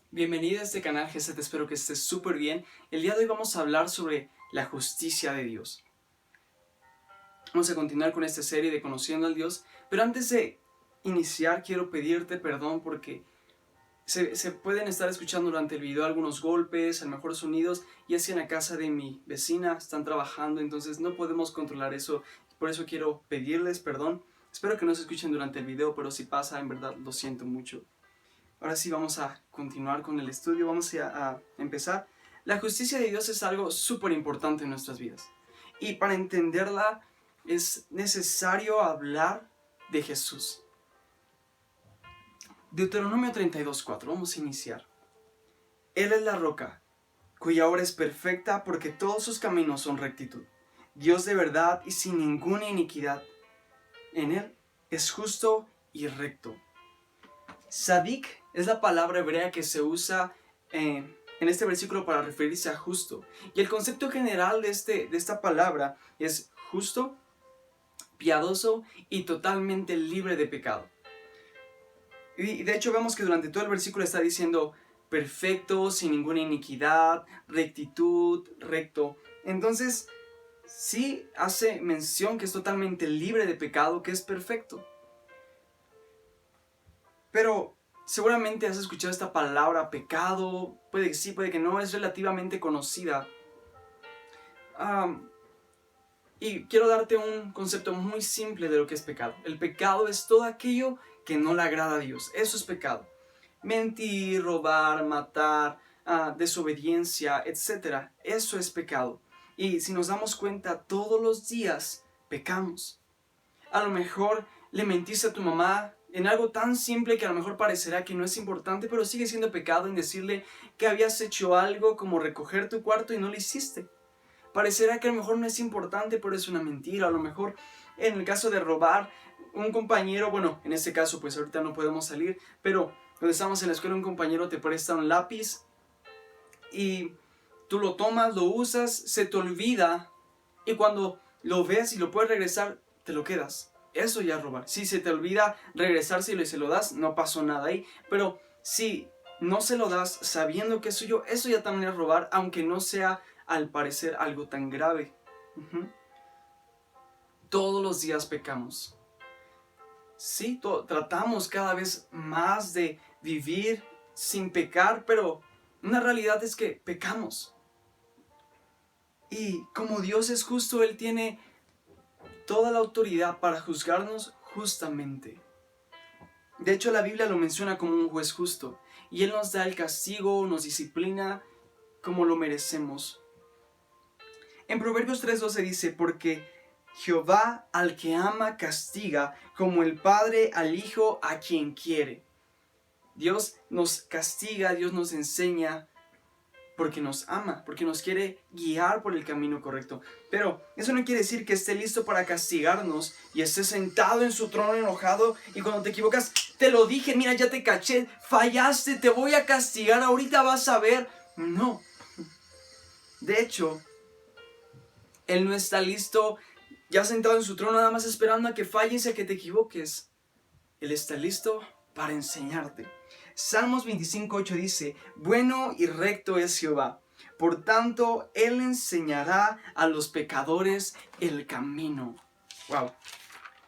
Bienvenido a este canal GZ, espero que estés súper bien. El día de hoy vamos a hablar sobre la justicia de Dios. Vamos a continuar con esta serie de Conociendo al Dios, pero antes de iniciar quiero pedirte perdón porque se pueden estar escuchando durante el video algunos golpes, a lo mejor sonidos, y es que en la casa de mi vecina están trabajando, entonces no podemos controlar eso, por eso quiero pedirles perdón. Espero que no se escuchen durante el video, pero si pasa, en verdad lo siento mucho. Ahora sí vamos a continuar con el estudio, vamos a empezar. La justicia de Dios es algo súper importante en nuestras vidas. Y para entenderla es necesario hablar de Jesús. Deuteronomio 32:4, vamos a iniciar. Él es la roca, cuya obra es perfecta porque todos sus caminos son rectitud. Dios de verdad y sin ninguna iniquidad. En Él es justo y recto. Sadik es la palabra hebrea que se usa en este versículo para referirse a justo. Y el concepto general de esta palabra es justo, piadoso y totalmente libre de pecado. Y de hecho vemos que durante todo el versículo está diciendo perfecto, sin ninguna iniquidad, rectitud, recto. Entonces sí hace mención que es totalmente libre de pecado, que es perfecto. Pero seguramente has escuchado esta palabra pecado, puede que sí, puede que no, es relativamente conocida. Y quiero darte un concepto muy simple de lo que es pecado. El pecado es todo aquello que no le agrada a Dios, eso es pecado. Mentir, robar, matar, desobediencia, etc. Eso es pecado. Y si nos damos cuenta, todos los días pecamos. A lo mejor le mentiste a tu mamá en algo tan simple que a lo mejor parecerá que no es importante, pero sigue siendo pecado en decirle que habías hecho algo como recoger tu cuarto y no lo hiciste. Parecerá que a lo mejor no es importante, pero es una mentira. A lo mejor en el caso de robar, un compañero, bueno, en este caso pues ahorita no podemos salir, pero cuando estamos en la escuela un compañero te presta un lápiz y tú lo tomas, lo usas, se te olvida y cuando lo ves y lo puedes regresar, te lo quedas. Eso ya es robar. Si se te olvida regresárselo y se lo das, no pasó nada ahí. Pero si no se lo das sabiendo que es suyo, eso ya también es robar, aunque no sea al parecer algo tan grave. Todos los días pecamos. Sí, tratamos cada vez más de vivir sin pecar, pero una realidad es que pecamos. Y como Dios es justo, Él tiene toda la autoridad para juzgarnos justamente. De hecho, la Biblia lo menciona como un juez justo, y Él nos da el castigo, nos disciplina como lo merecemos. En Proverbios 3:12 dice, porque Jehová al que ama castiga, como el padre al hijo a quien quiere. Dios nos castiga, Dios nos enseña, porque nos ama, porque nos quiere guiar por el camino correcto. Pero eso no quiere decir que esté listo para castigarnos y esté sentado en su trono enojado y cuando te equivocas, te lo dije, mira, ya te caché, fallaste, te voy a castigar, ahorita vas a ver. No. De hecho, Él no está listo, ya sentado en su trono, nada más esperando a que falles y a que te equivoques. Él está listo para enseñarte. Salmos 25:8 dice, bueno y recto es Jehová, por tanto Él enseñará a los pecadores el camino. Wow.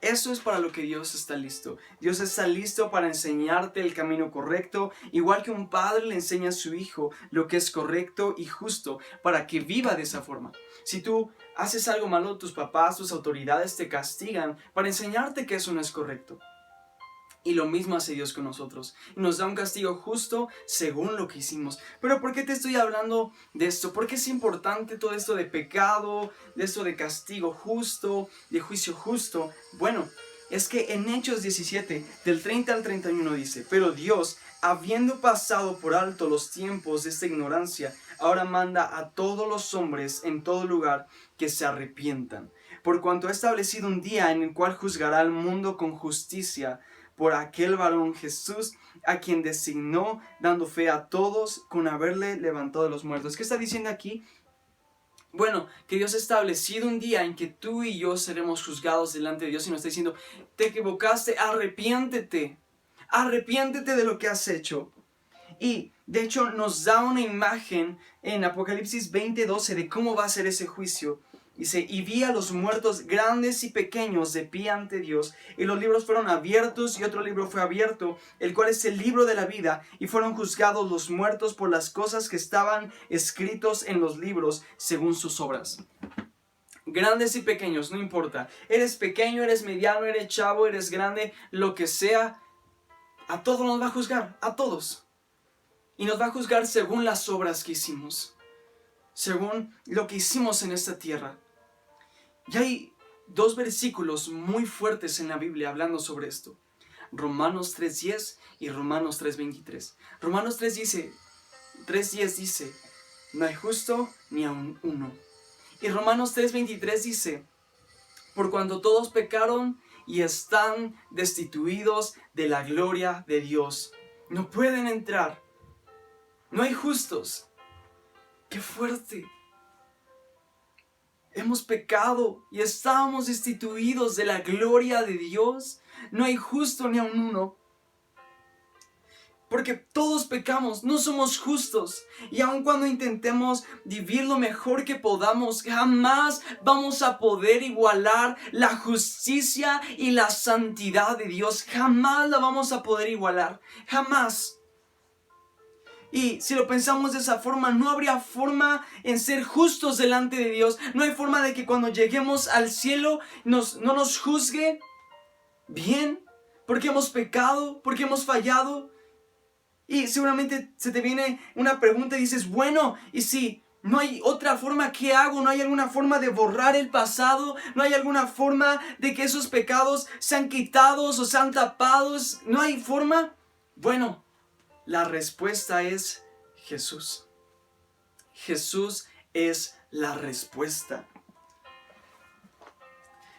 Eso es para lo que Dios está listo. Dios está listo para enseñarte el camino correcto, igual que un padre le enseña a su hijo lo que es correcto y justo para que viva de esa forma. Si tú haces algo malo, tus papás, tus autoridades te castigan para enseñarte que eso no es correcto. Y lo mismo hace Dios con nosotros. Nos da un castigo justo según lo que hicimos. Pero ¿por qué te estoy hablando de esto? ¿Por qué es importante todo esto de pecado, de esto de castigo justo, de juicio justo? Bueno, es que en Hechos 17, del 30 al 31 dice, pero Dios, habiendo pasado por alto los tiempos de esta ignorancia, ahora manda a todos los hombres en todo lugar que se arrepientan, por cuanto ha establecido un día en el cual juzgará al mundo con justicia, por aquel varón Jesús, a quien designó, dando fe a todos con haberle levantado de los muertos. ¿Qué está diciendo aquí? Bueno, que Dios ha establecido un día en que tú y yo seremos juzgados delante de Dios y nos está diciendo, te equivocaste, arrepiéntete, arrepiéntete de lo que has hecho. Y de hecho nos da una imagen en Apocalipsis 20:12 de cómo va a ser ese juicio. Dice, y vi a los muertos grandes y pequeños de pie ante Dios, y los libros fueron abiertos, y otro libro fue abierto, el cual es el libro de la vida, y fueron juzgados los muertos por las cosas que estaban escritos en los libros, según sus obras. Grandes y pequeños, no importa. Eres pequeño, eres mediano, eres chavo, eres grande, lo que sea, a todos nos va a juzgar, a todos. Y nos va a juzgar según las obras que hicimos, según lo que hicimos en esta tierra. Y hay dos versículos muy fuertes en la Biblia hablando sobre esto. Romanos 3:10 y Romanos 3:23. Romanos 3:10 dice, no hay justo ni aun uno. Y Romanos 3:23 dice, por cuanto todos pecaron y están destituidos de la gloria de Dios. No pueden entrar. No hay justos. ¡Qué fuerte! Hemos pecado y estábamos destituidos de la gloria de Dios. No hay justo ni aun uno. Porque todos pecamos, no somos justos. Y aun cuando intentemos vivir lo mejor que podamos, jamás vamos a poder igualar la justicia y la santidad de Dios. Jamás la vamos a poder igualar. Jamás. Y si lo pensamos de esa forma, no habría forma en ser justos delante de Dios. No hay forma de que cuando lleguemos al cielo no nos juzgue bien, porque hemos pecado, porque hemos fallado. Y seguramente se te viene una pregunta y dices, bueno, ¿y si no hay otra forma? ¿Qué hago? ¿No hay alguna forma de borrar el pasado? ¿No hay alguna forma de que esos pecados sean quitados o sean tapados? ¿No hay forma? Bueno, la respuesta es Jesús. Jesús es la respuesta.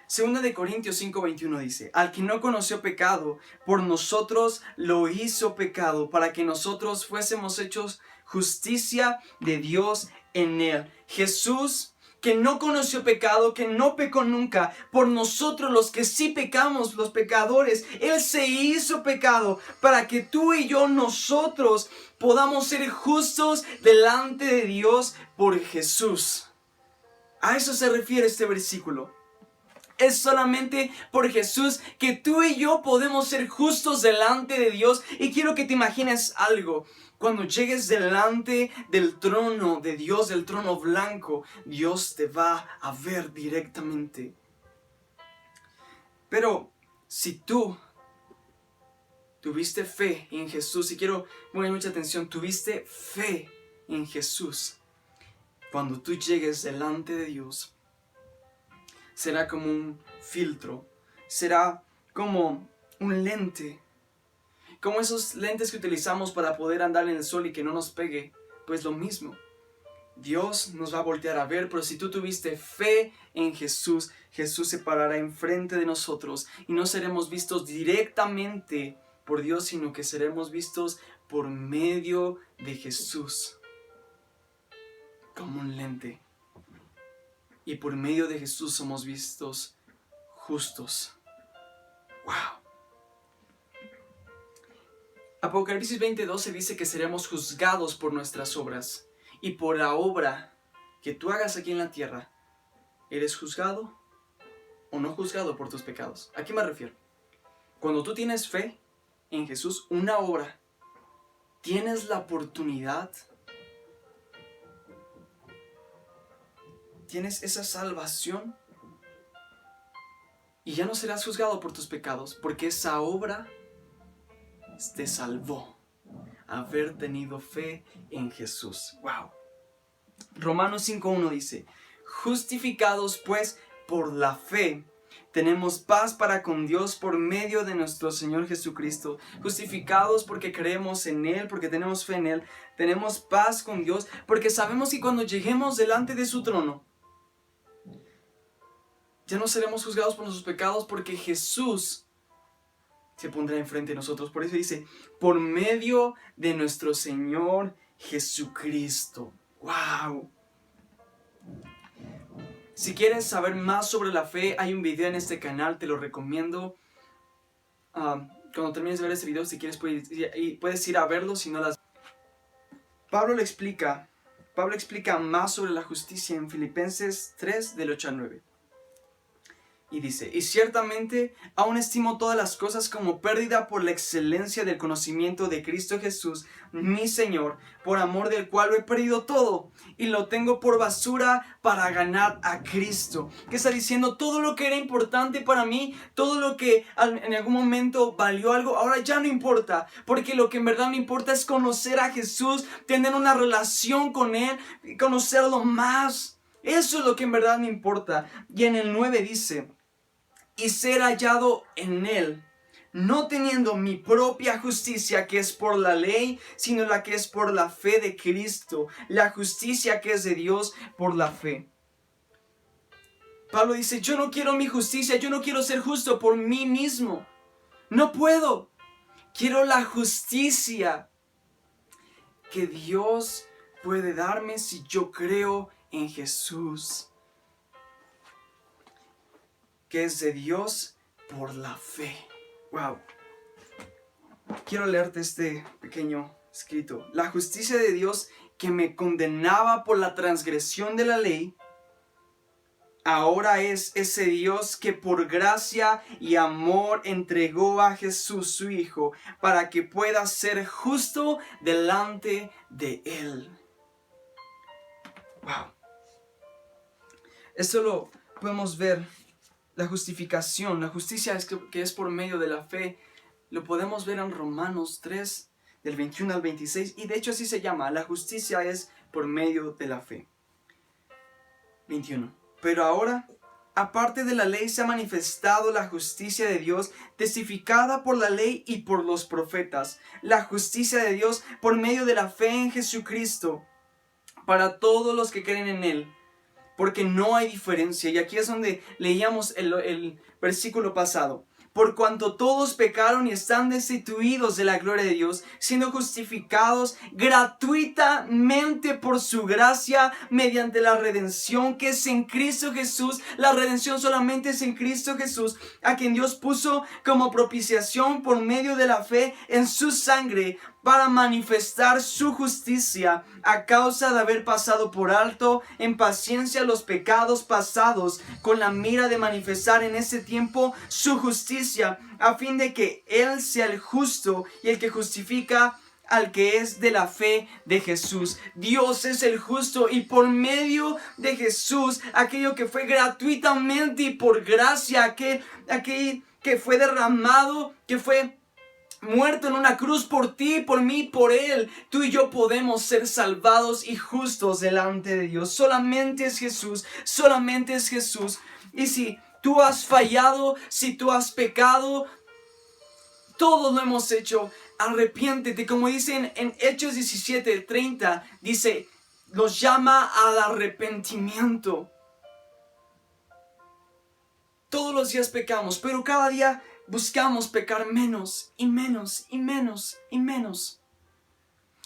Segunda de Corintios 5:21 dice, al que no conoció pecado, por nosotros lo hizo pecado, para que nosotros fuésemos hechos justicia de Dios en él. Jesús, que no conoció pecado, que no pecó nunca, por nosotros los que sí pecamos, los pecadores, Él se hizo pecado para que tú y yo, nosotros, podamos ser justos delante de Dios por Jesús. A eso se refiere este versículo. Es solamente por Jesús que tú y yo podemos ser justos delante de Dios. Y quiero que te imagines algo. Cuando llegues delante del trono de Dios, del trono blanco, Dios te va a ver directamente. Pero si tú tuviste fe en Jesús, y quiero poner mucha atención, tuviste fe en Jesús, cuando tú llegues delante de Dios, será como un filtro, será como un lente, como esos lentes que utilizamos para poder andar en el sol y que no nos pegue. Pues lo mismo, Dios nos va a voltear a ver, pero si tú tuviste fe en Jesús, Jesús se parará enfrente de nosotros y no seremos vistos directamente por Dios, sino que seremos vistos por medio de Jesús, como un lente. Y por medio de Jesús somos vistos justos. ¡Wow! Apocalipsis 20:12 dice que seremos juzgados por nuestras obras. Y por la obra que tú hagas aquí en la tierra, ¿eres juzgado o no juzgado por tus pecados? ¿A qué me refiero? Cuando tú tienes fe en Jesús, una obra, tienes la oportunidad, tienes esa salvación y ya no serás juzgado por tus pecados, porque esa obra te salvó. Haber tenido fe en Jesús. ¡Wow! Romanos 5:1 dice, justificados pues por la fe, tenemos paz para con Dios por medio de nuestro Señor Jesucristo. Justificados porque creemos en Él, porque tenemos fe en Él. Tenemos paz con Dios porque sabemos que cuando lleguemos delante de su trono, ya no seremos juzgados por nuestros pecados, porque Jesús se pondrá enfrente de nosotros. Por eso dice, por medio de nuestro Señor Jesucristo. ¡Wow! Si quieres saber más sobre la fe, hay un video en este canal, te lo recomiendo. Cuando termines de ver este video, si quieres puedes ir a verlo, si no las... Pablo explica más sobre la justicia en Filipenses 3, del 8 al 9. Y dice, y ciertamente aún estimo todas las cosas como pérdida por la excelencia del conocimiento de Cristo Jesús, mi Señor, por amor del cual lo he perdido todo y lo tengo por basura para ganar a Cristo. ¿Qué está diciendo? Todo lo que era importante para mí, todo lo que en algún momento valió algo, ahora ya no importa, porque lo que en verdad me importa es conocer a Jesús, tener una relación con Él, conocerlo más. Eso es lo que en verdad me importa. Y en el 9 dice, y ser hallado en Él, no teniendo mi propia justicia que es por la ley, sino la que es por la fe de Cristo, la justicia que es de Dios por la fe. Pablo dice, yo no quiero mi justicia, yo no quiero ser justo por mí mismo. No puedo. Quiero la justicia que Dios puede darme si yo creo en Jesús, que es de Dios por la fe. Wow. Quiero leerte este pequeño escrito. La justicia de Dios que me condenaba por la transgresión de la ley, ahora es ese Dios que por gracia y amor entregó a Jesús su Hijo para que pueda ser justo delante de Él. Wow. Esto lo podemos ver. La justificación, la justicia que es por medio de la fe, lo podemos ver en Romanos 3, del 21 al 26, y de hecho así se llama, la justicia es por medio de la fe. 21. Pero ahora, aparte de la ley, se ha manifestado la justicia de Dios, testificada por la ley y por los profetas, la justicia de Dios por medio de la fe en Jesucristo, para todos los que creen en Él. Porque no hay diferencia. Y aquí es donde leíamos el versículo pasado. Por cuanto todos pecaron y están destituidos de la gloria de Dios, siendo justificados gratuitamente por su gracia mediante la redención que es en Cristo Jesús. La redención solamente es en Cristo Jesús, a quien Dios puso como propiciación por medio de la fe en su sangre, para manifestar su justicia a causa de haber pasado por alto en paciencia los pecados pasados, con la mira de manifestar en ese tiempo su justicia, a fin de que Él sea el justo y el que justifica al que es de la fe de Jesús. Dios es el justo y por medio de Jesús, aquello que fue gratuitamente y por gracia, aquel que fue derramado, que fue muerto en una cruz por ti, por mí, por Él, tú y yo podemos ser salvados y justos delante de Dios. Solamente es Jesús, solamente es Jesús. Y si tú has fallado, si tú has pecado, todos lo hemos hecho, arrepiéntete. Como dicen en Hechos 17:30, dice, los llama al arrepentimiento. Todos los días pecamos, pero cada día buscamos pecar menos y menos y menos y menos.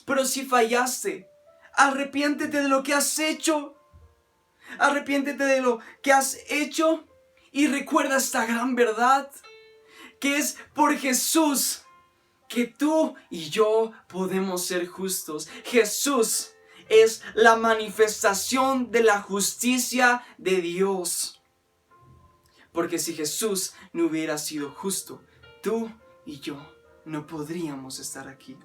Pero si fallaste, arrepiéntete de lo que has hecho. Arrepiéntete de lo que has hecho y recuerda esta gran verdad, que es por Jesús que tú y yo podemos ser justos. Jesús es la manifestación de la justicia de Dios. Porque si Jesús no hubiera sido justo, tú y yo no podríamos estar aquí.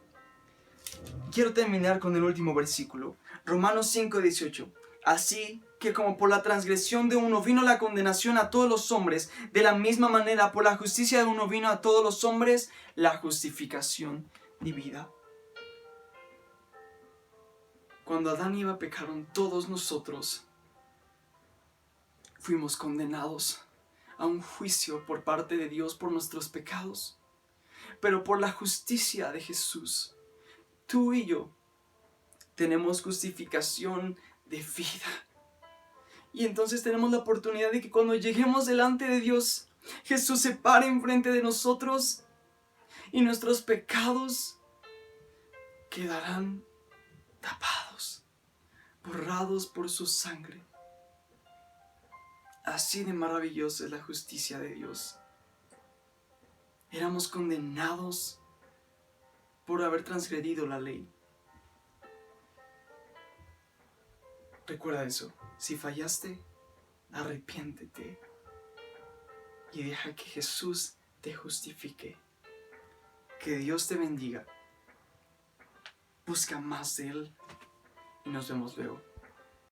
Quiero terminar con el último versículo, Romanos 5:18. Así que como por la transgresión de uno vino la condenación a todos los hombres, de la misma manera por la justicia de uno vino a todos los hombres la justificación de vida. Cuando Adán y Eva pecaron, todos nosotros fuimos condenados a un juicio por parte de Dios por nuestros pecados. Pero por la justicia de Jesús, tú y yo tenemos justificación de vida. Y entonces tenemos la oportunidad de que cuando lleguemos delante de Dios, Jesús se pare enfrente de nosotros y nuestros pecados quedarán tapados, borrados por su sangre. Así de maravillosa es la justicia de Dios. Éramos condenados por haber transgredido la ley. Recuerda eso. Si fallaste, arrepiéntete y deja que Jesús te justifique. Que Dios te bendiga. Busca más de Él y nos vemos luego.